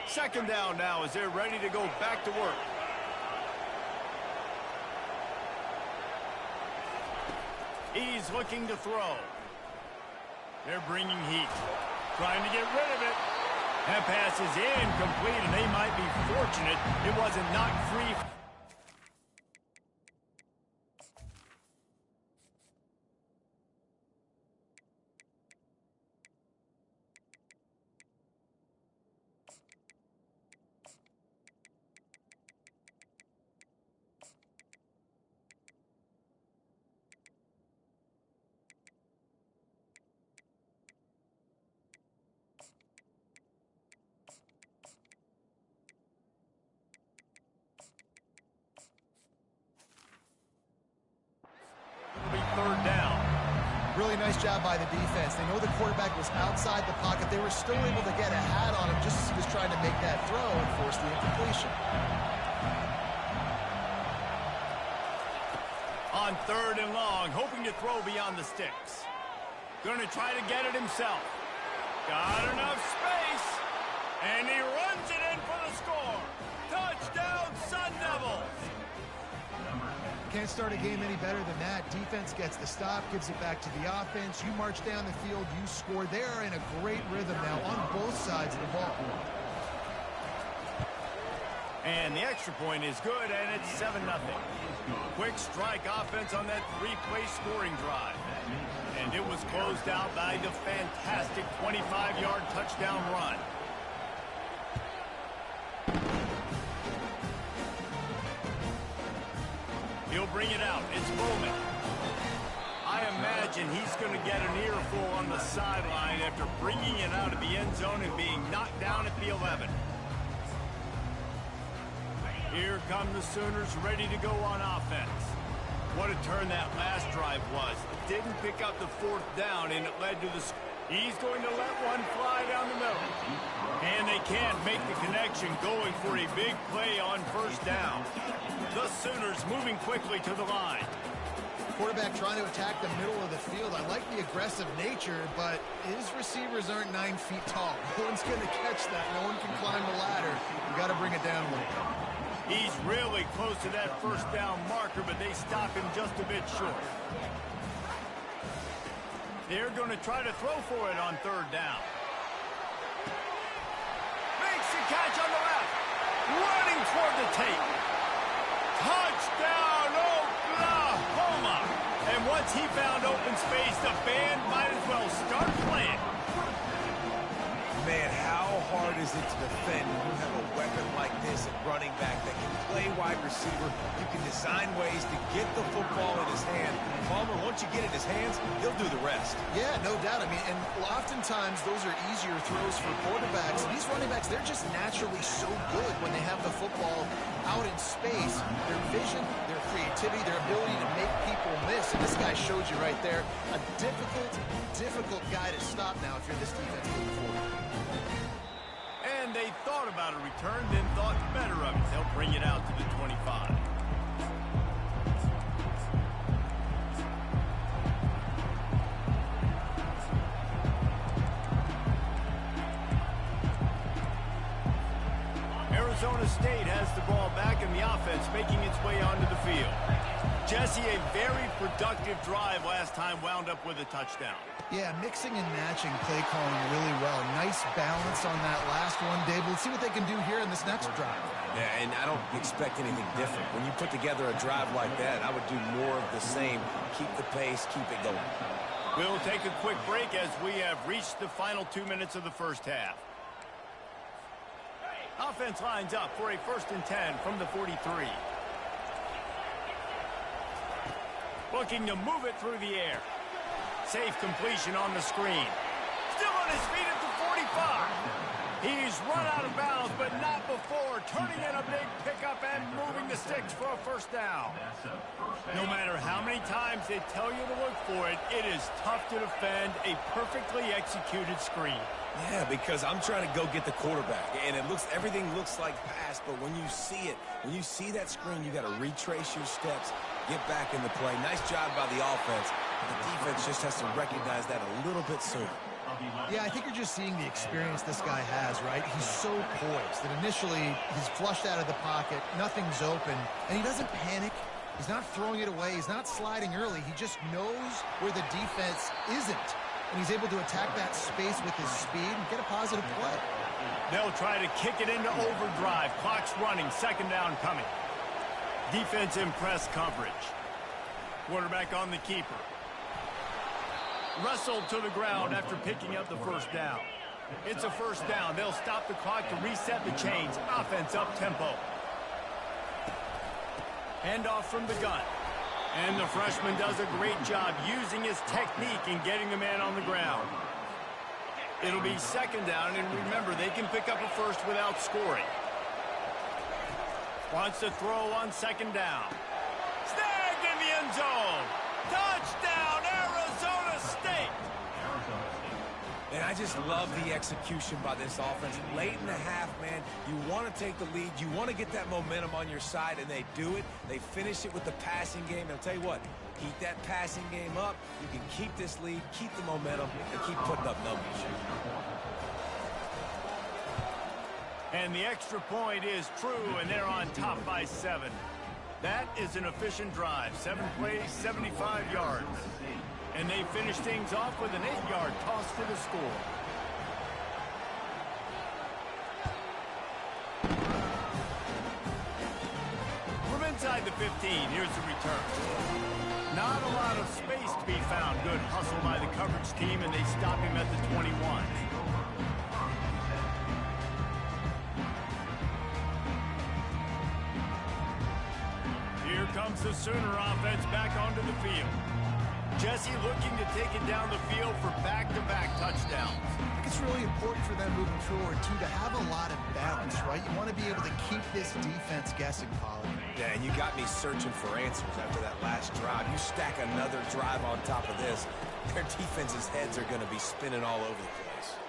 Second down now as they're ready to go back to work. He's looking to throw. They're bringing heat. Trying to get rid of it. That pass is incomplete, and they might be fortunate it wasn't knocked free. really nice job by the defense. They know the quarterback was outside the pocket. They were still able to get a hat on him just as he was trying to make that throw and force the incompletion. On 3rd and long, hoping to throw beyond the sticks. Going to try to get it himself. Got enough space. And he runs it in for the score. Touchdown, Sun Devils. Can't start a game any better than that. Defense gets the stop, gives it back to the offense. You march down the field, you score. They are in a great rhythm now on both sides of the ball. And the extra point is good, and it's 7-0. Quick strike offense on that 3-play scoring drive. And it was closed out by the fantastic 25-yard touchdown run. He'll bring it out. It's Bowman. I imagine he's going to get an earful on the sideline after bringing it out of the end zone and being knocked down at the 11. Here come the Sooners ready to go on offense. What a turn that last drive was. It didn't pick up the 4th down, and it led to the... He's going to let one fly down the middle. And they can't make the connection, going for a big play on 1st down. The Sooners moving quickly to the line. Quarterback trying to attack the middle of the field. I like the aggressive nature, but his receivers aren't 9 feet tall. No one's going to catch that. No one can climb the ladder. You got to bring it down a little. He's really close to that 1st down marker, but they stop him just a bit short. They're going to try to throw for it on 3rd down. Makes the catch on the left. Running toward the tape. Touchdown, Oklahoma! And once he found open space, the band might as well start playing. Man, how hard is it to defend when you have a weapon like this at running back that can play wide receiver? You can design ways to get the football in his hand. Palmer, once you get it in his hands, he'll do the rest. Yeah, no doubt. I mean, and oftentimes those are easier throws for quarterbacks. These running backs, they're just naturally so good when they have the football out in space. Their vision, their creativity, their ability to make people miss. And this guy showed you right there, a difficult guy to stop now if you're this defense moving forward. And they thought about a return, then thought better of it. They'll bring it out to the 25. Arizona State has the ball back in the offense, making its way onto the field. Jesse, a very productive drive last time, wound up with a touchdown. Yeah, mixing and matching play calling really well. Nice balance on that last one, Dave. Let's see what they can do here in this next drive. Yeah, and I don't expect anything different. When you put together a drive like that, I would do more of the same. Keep the pace, keep it going. We'll take a quick break as we have reached the final 2 minutes of the first half. Offense lines up for a 1st and 10 from the 43. Looking to move it through the air. Safe completion on the screen. Still on his feet at the 45. He's run out of bounds, but not before. Turning in a big pickup and moving the sticks for a 1st down. No matter how many times they tell you to look for it, it is tough to defend a perfectly executed screen. Yeah, because I'm trying to go get the quarterback, and everything looks like pass, but when you see it, when you see that screen, you got to retrace your steps, get back in the play. Nice job by the offense. The defense just has to recognize that a little bit sooner. Yeah, I think you're just seeing the experience this guy has, right? He's so poised that initially he's flushed out of the pocket, nothing's open, and he doesn't panic. He's not throwing it away. He's not sliding early. He just knows where the defense isn't. And he's able to attack that space with his speed and get a positive play. They'll try to kick it into overdrive. Clock's running. 2nd down coming. Defense in press coverage. Quarterback on the keeper. Wrestled to the ground after picking up the 1st down. It's a 1st down. They'll stop the clock to reset the chains. Offense up tempo. Handoff from the gun. And the freshman does a great job using his technique and getting the man on the ground. It'll be 2nd down, and remember, they can pick up a 1st without scoring. Wants to throw on 2nd down. Snagged in the end zone. Touchdown, Arizona State! just love the execution by this offense. Late in the half, man, you want to take the lead. You want to get that momentum on your side, and they do it. They finish it with the passing game. I'll tell you what, keep that passing game up. You can keep this lead, keep the momentum, and keep putting up numbers. And the extra point is true, and they're on top by 7. That is an efficient drive. 7 plays, 75 yards. And they finish things off with an 8-yard toss for the score. From inside the 15, here's the return. Not a lot of space to be found. Good hustle by the coverage team, and they stop him at the 21. Here comes the Sooner offense back onto the field. Jesse looking to take it down the field for back-to-back touchdowns. I think it's really important for them moving forward, too, to have a lot of balance, right? You want to be able to keep this defense guessing, Pollard. Yeah, and you got me searching for answers after that last drive. You stack another drive on top of this, their defense's heads are going to be spinning all over the place.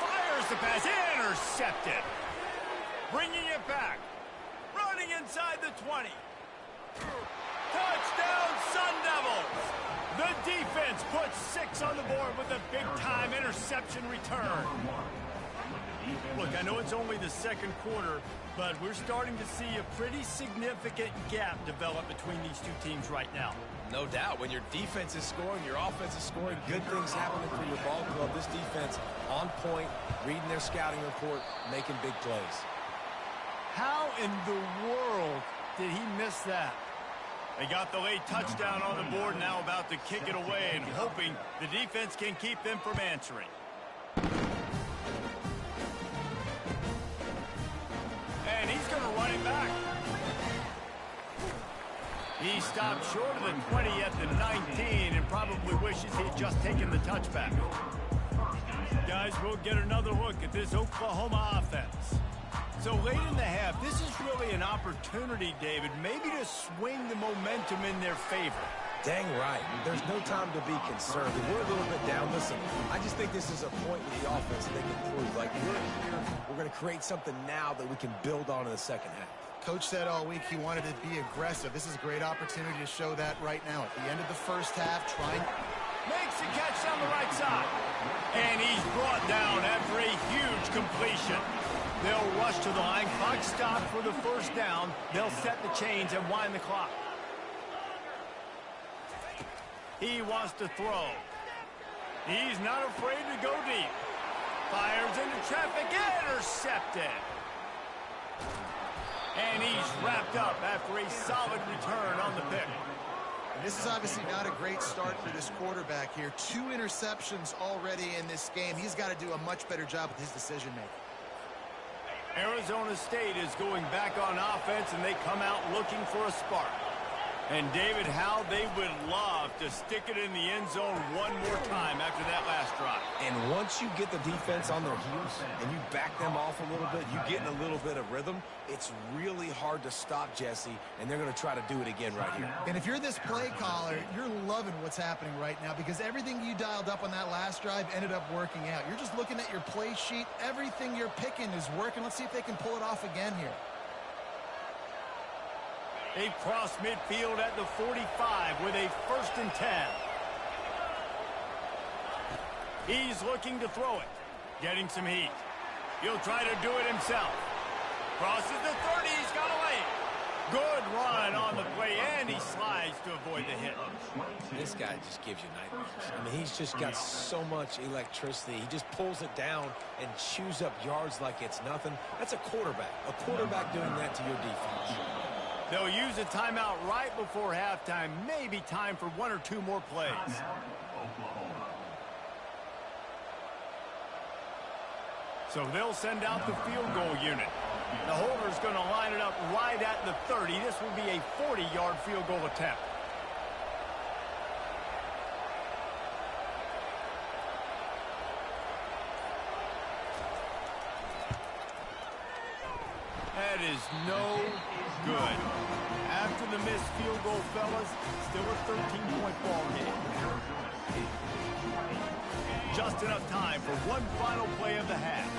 Fires the pass, intercepted. Bringing it back. Running inside the 20. Touchdown, Sun Devils! The defense puts 6 on the board with a big-time interception return. Look, I know it's only the second quarter, but we're starting to see a pretty significant gap develop between these two teams right now. No doubt. When your defense is scoring, your offense is scoring, good things happening for your ball club. This defense on point, reading their scouting report, making big plays. How in the world did he miss that? They got the late touchdown on the board, now about to kick it away and hoping the defense can keep them from answering. And he's going to run it back. He stopped short of the 20 at the 19 and probably wishes he'd just taken the touchback. Guys, we'll get another look at this Oklahoma offense. So late in the half, this is really an opportunity, David, maybe to swing the momentum in their favor. Dang right. There's no time to be concerned. We're a little bit down. Listen, I just think this is a point with the offense that they can prove. Like, we're here, we're going to create something now that we can build on in the second half. Coach said all week he wanted to be aggressive. This is a great opportunity to show that right now. At the end of the first half, trying... Makes the catch down the right side. And he's brought down after a huge completion. They'll rush to the line. Clock stopped for the first down. They'll set the chains and wind the clock. He wants to throw. He's not afraid to go deep. Fires into traffic. Intercepted. And he's wrapped up after a solid return on the pick. And this is obviously not a great start for this quarterback here. 2 interceptions already in this game. He's got to do a much better job with his decision-making. Arizona State is going back on offense, and they come out looking for a spark. And, David, how they would love to stick it in the end zone one more time after that last drive. And once you get the defense on their heels and you back them off a little bit, you get in a little bit of rhythm, it's really hard to stop Jesse, and they're going to try to do it again right here. And if you're this play caller, you're loving what's happening right now because everything you dialed up on that last drive ended up working out. You're just looking at your play sheet. Everything you're picking is working. Let's see if they can pull it off again here. They cross midfield at the 45 with a 1st and 10. He's looking to throw it. Getting some heat. He'll try to do it himself. Crosses the 30. He's got a lane. Good run on the play, and he slides to avoid the hit. This guy just gives you nightmares. I mean, he's just got so much electricity. He just pulls it down and chews up yards like it's nothing. That's a quarterback. A quarterback doing that to your defense. They'll use a timeout right before halftime. Maybe time for 1 or 2 more plays. So they'll send out the field goal unit. The holder's going to line it up right at the 30. This will be a 40-yard field goal attempt. That is no good. After the missed field goal, fellas, still a 13-point ball game. Just enough time for one final play of the half.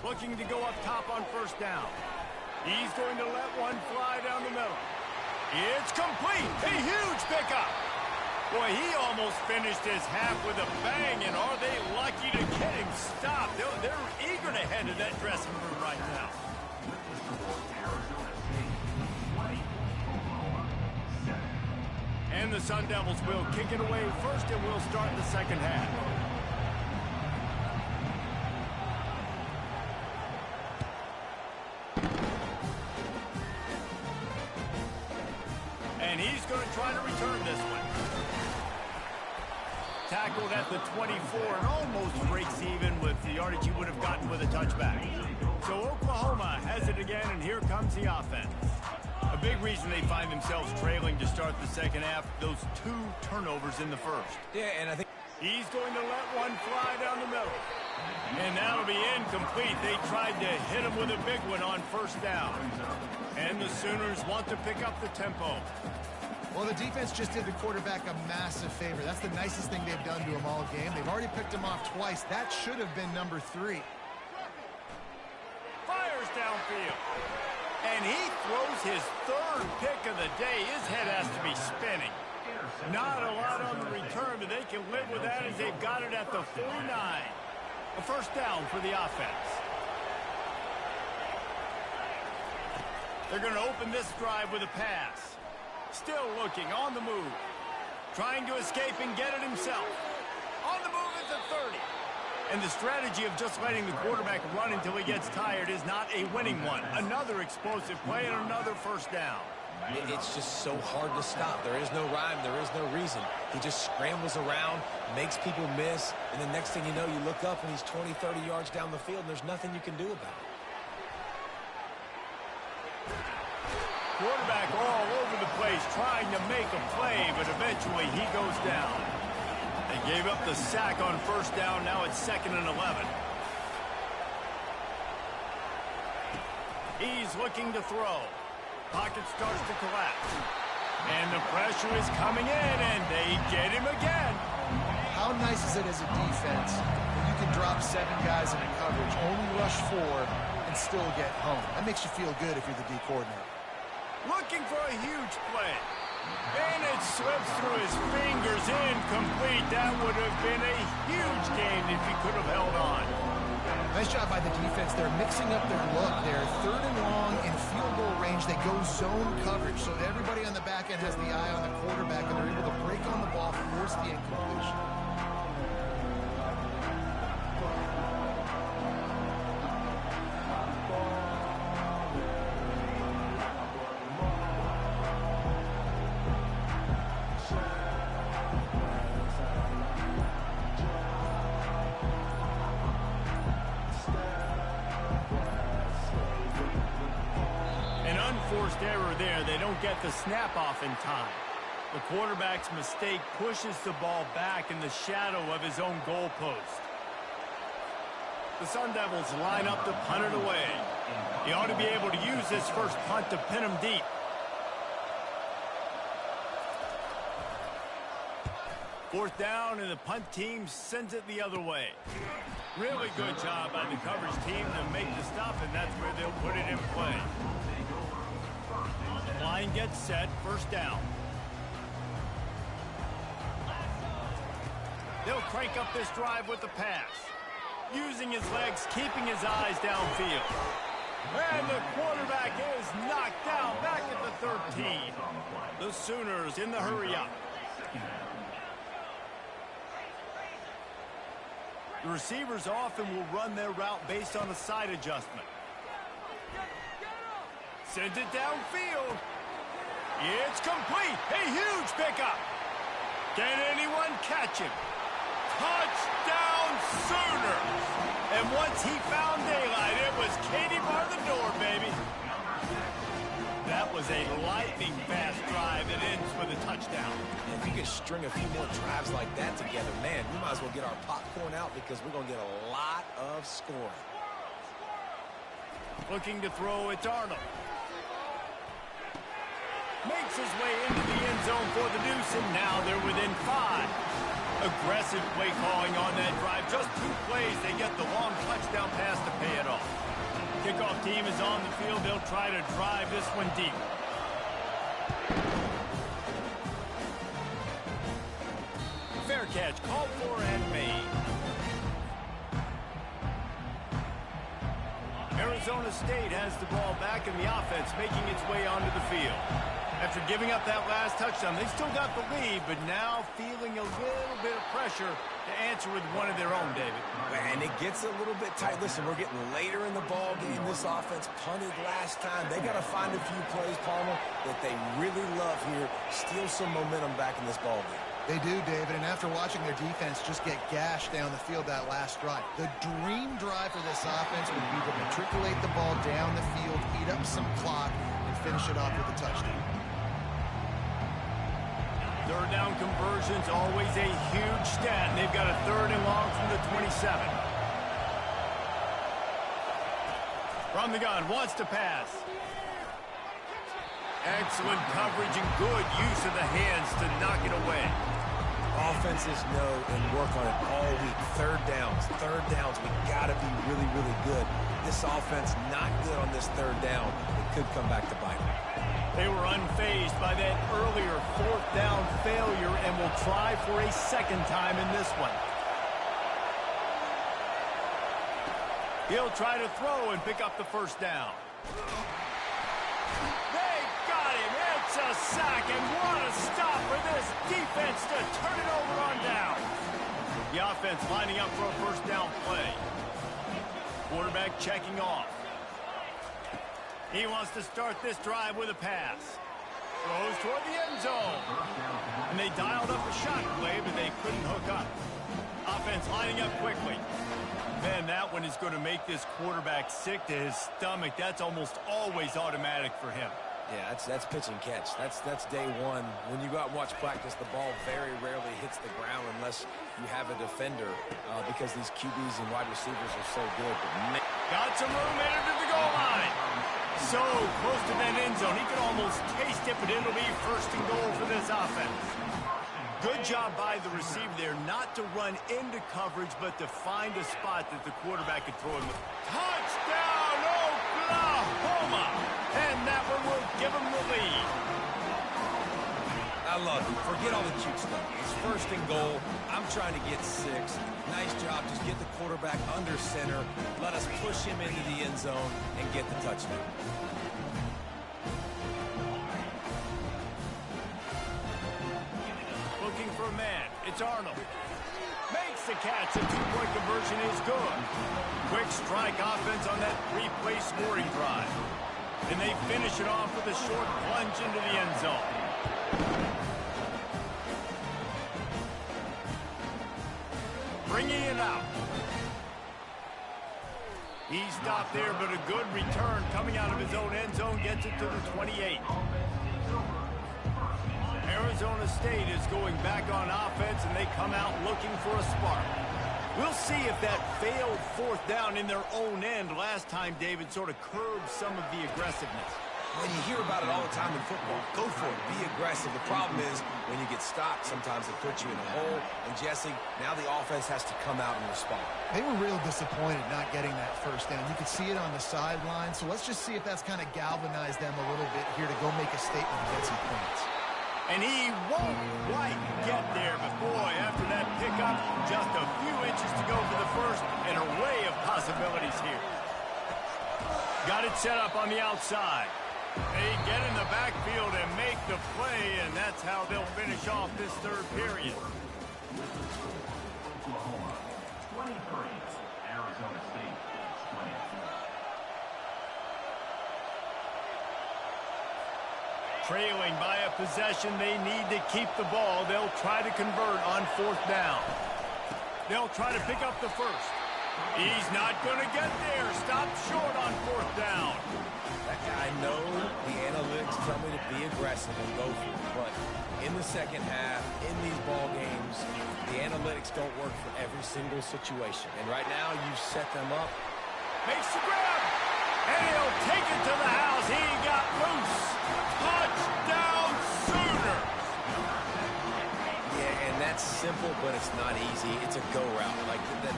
Looking to go up top on first down. He's going to let one fly down the middle. It's complete. A huge pickup. Boy, he almost finished his half with a bang, and are they lucky to get him stopped? They're eager to head to that dressing room right now. And the Sun Devils will kick it away first, and we'll start the second half. And he's going to try to return this one. Tackled at the 24 and almost breaks even with the yardage he would have gotten with a touchback. So Oklahoma has it again, and here comes the offense. A big reason they find themselves trailing to start the second half, those 2 turnovers in the first. Yeah, and I think he's going to let one fly down the middle. And that'll be incomplete. They tried to hit him with a big one on first down. And the Sooners want to pick up the tempo. Well, the defense just did the quarterback a massive favor. That's the nicest thing they've done to him all game. They've already picked him off twice. That should have been number 3. Fires downfield. And he throws his 3rd pick of the day. His head has to be spinning. Not a lot on the return, but they can live with that as they've got it at the 49. A first down for the offense. They're going to open this drive with a pass. Still looking, on the move. Trying to escape and get it himself. On the move at the 30. And the strategy of just letting the quarterback run until he gets tired is not a winning one. Another explosive play and another first down. it's just so hard to stop. There is no rhyme. There is no reason. He just scrambles around, makes people miss, and the next thing you know, you look up and he's 20, 30 yards down the field, and there's nothing you can do about it. Quarterback all over the place trying to make a play, but eventually he goes down. They gave up the sack on first down. Now it's 2nd and 11. He's looking to throw. Pocket starts to collapse. And the pressure is coming in, and they get him again. How nice is it as a defense when you can drop 7 guys in a coverage, only rush 4, and still get home? That makes you feel good if you're the D coordinator. Looking for a huge play. And it slips through his fingers, incomplete. That would have been a huge gain if he could have held on. Nice job by the defense. They're mixing up their look. They're 3rd and long in field goal range. They go zone coverage, so everybody on the back end has the eye on the quarterback, and they're able to break on the ball, force the incompletion. Forced error there. They don't get the snap off in time. The quarterback's mistake pushes the ball back in the shadow of his own goalpost. The Sun Devils line up to punt it away. He ought to be able to use this first punt to pin him deep. Fourth down, and the punt team sends it the other way. Really good job by the coverage team to make the stop, and that's where they'll put it in play. Line gets set, first down. They'll crank up this drive with the pass. Using his legs, keeping his eyes downfield. And the quarterback is knocked down back at the 13. The Sooners in the hurry-up. The receivers often will run their route based on a side adjustment. Sends it downfield. It's complete. A huge pickup. Can anyone catch him? Touchdown Sooners. And once he found daylight, it was Katie bar the door, baby. That was a lightning-fast drive that ends with a touchdown. And if you could string a few more drives like that together, man, we might as well get our popcorn out because we're going to get a lot of scoring. Looking to throw, it's Arnold. Makes his way into the end zone for the deuce, and now they're within 5. Aggressive play calling on that drive. Just 2 plays, they get the long touchdown pass to pay it off. Kickoff team is on the field. They'll try to drive this one deep. Fair catch, called for and made. Arizona State has the ball back, and the offense making its way onto the field. After giving up that last touchdown, they still got the lead, but now feeling a little bit of pressure to answer with one of their own, David. And it gets a little bit tight. Listen, we're getting later in the ball game. This offense punted last time. They got to find a few plays, Palmer, that they really love here. Steal some momentum back in this ball game. They do, David, and after watching their defense just get gashed down the field that last drive, the dream drive for this offense would be to matriculate the ball down the field, eat up some clock, and finish it off with a touchdown. Third down conversions, always a huge stat, and they've got a 3rd and long from the 27. From the gun, wants to pass. Excellent coverage and good use of the hands to knock it away. Offenses know and work on it all week. Third downs. We got to be really, really good. This offense not good on this 3rd down. It could come back to bite them. They were unfazed by that earlier 4th down failure and will try for a 2nd time in this one. He'll try to throw and pick up the 1st down. They got him. It's a sack, and what a stop for this defense to turn it over on down. The offense lining up for a 1st down play. Quarterback checking off. He wants to start this drive with a pass. Throws toward the end zone. And they dialed up a shot play, but they couldn't hook up. Offense lining up quickly. Man, that one is going to make this quarterback sick to his stomach. That's almost always automatic for him. Yeah, that's pitch and catch. That's day one. When you go out and watch practice, the ball very rarely hits the ground unless you have a defender because these QBs and wide receivers are so good. But got some room headed to the goal line. So close to that end zone. He could almost taste it, but it'll be 1st and goal for this offense. Good job by the receiver there not to run into coverage, but to find a spot that the quarterback could throw him. Touchdown, Oklahoma! And that one will give him the lead. I love it. Forget all the cute stuff. It's 1st and goal. I'm trying to get 6. Nice job. Just get the quarterback under center. Let us push him into the end zone and get the touchdown. Looking for a man. It's Arnold. Makes the catch. A 2-point conversion is good. Quick strike offense on that 3-play scoring drive. And they finish it off with a short plunge into the end zone. Bringing it out. He stopped there, but a good return coming out of his own end zone gets it to the 28. Arizona State is going back on offense, and they come out looking for a spark. We'll see if that failed 4th down in their own end last time, David, sort of curbed some of the aggressiveness. When you hear about it all the time in football, go for it. Be aggressive. The problem is when you get stopped, sometimes it puts you in a hole. And, Jesse, now the offense has to come out and respond. They were real disappointed not getting that 1st down. You could see it on the sideline. So let's just see if that's kind of galvanized them a little bit here to go make a statement and get some points. And he won't quite get there, but boy, after that pickup, just a few inches to go for the 1st, an array of possibilities here. Got it set up on the outside. They get in the backfield and make the play, and that's how they'll finish off this 3rd period. Oklahoma 23, Arizona State 20. Trailing by a possession, they need to keep the ball. They'll try to convert on 4th down. They'll try to pick up the 1st. He's not going to get there. Stop short on 4th down. I know the analytics tell me to be aggressive and go for it, but in the 2nd half, in these ball games, the analytics don't work for every single situation. And right now, you set them up. Makes the grab, and he'll take it to the house. He got loose. Touchdown, Sooners.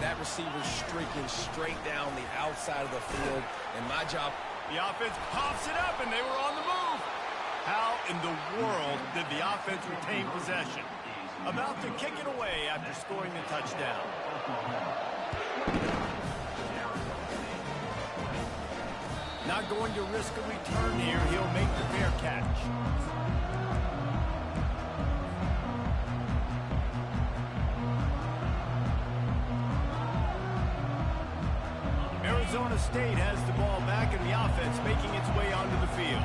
that receiver's streaking straight down the outside of the field, and my job... The offense pops it up, and they were on the move. How in the world did the offense retain possession? About to kick it away after scoring the touchdown. Not going to risk a return here. He'll make the fair catch. Arizona State has the ball back, and the offense making its way onto the field.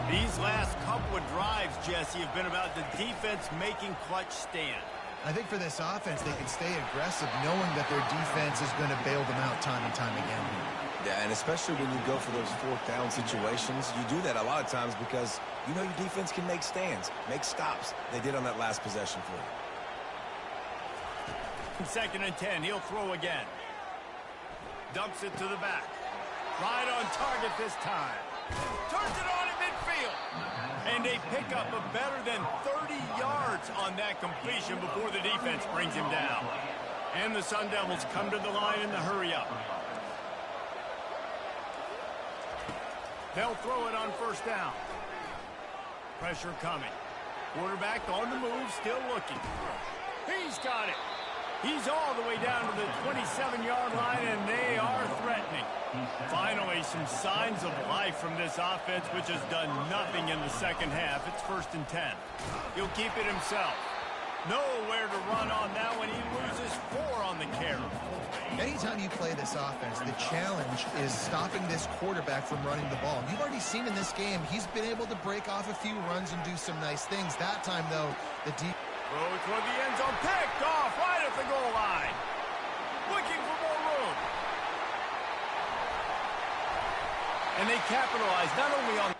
These last couple of drives, Jesse, have been about the defense making clutch stand. I think for this offense, they can stay aggressive knowing that their defense is going to bail them out time and time again. Yeah, and especially when you go for those fourth down situations, you do that a lot of times because you know your defense can make stands, make stops. They did on that last possession for you. 2nd and 10, he'll throw again. Dumps it to the back. Right on target this time. Turns it on in midfield. And a pickup of better than 30 yards on that completion before the defense brings him down. And the Sun Devils come to the line in the hurry-up. They'll throw it on 1st down. Pressure coming. Quarterback on the move, still looking. He's got it. He's all the way down to the 27-yard line, and they are threatening. Finally, some signs of life from this offense, which has done nothing in the second half. It's 1st and 10. He'll keep it himself. Nowhere to run on that one. He loses 4 on the carry. Anytime you play this offense, the challenge is stopping this quarterback from running the ball. You've already seen in this game, he's been able to break off a few runs and do some nice things. That time, though, the deep... Throw toward the end zone, picked off right at the goal line. Looking for more room. And they capitalize not only on...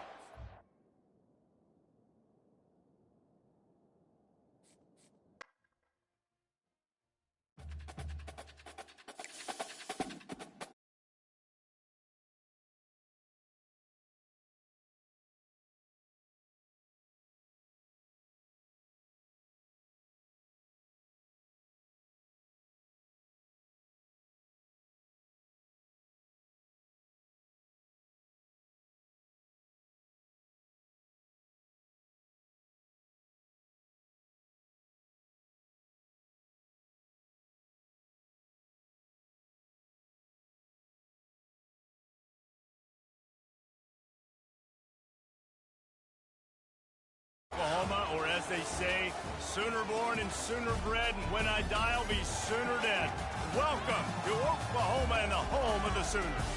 Oklahoma, or as they say, sooner born and sooner bred, and when I die, I'll be sooner dead. Welcome to Oklahoma and the home of the Sooners.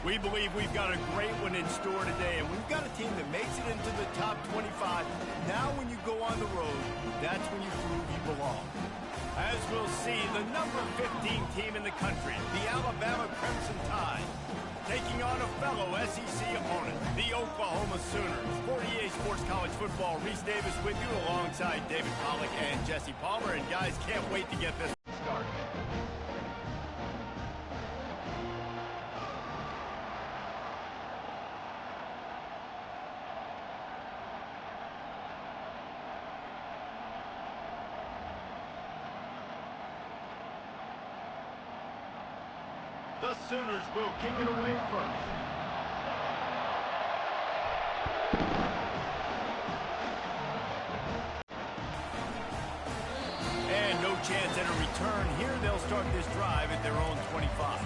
We believe we've got a great one in store today, and we've got a team that makes it into the top 25. Now when you go on the road, that's when you prove you belong. As we'll see, the number 15 team in the country, the Alabama Crimson Tide, taking on a fellow SEC opponent, the Oklahoma Sooners. 48 Sports College Football, Reese Davis with you alongside David Pollack and Jesse Palmer. And guys, can't wait to get this started. The Sooners will kick it away first. And no chance at a return here. They'll start this drive at their own 25.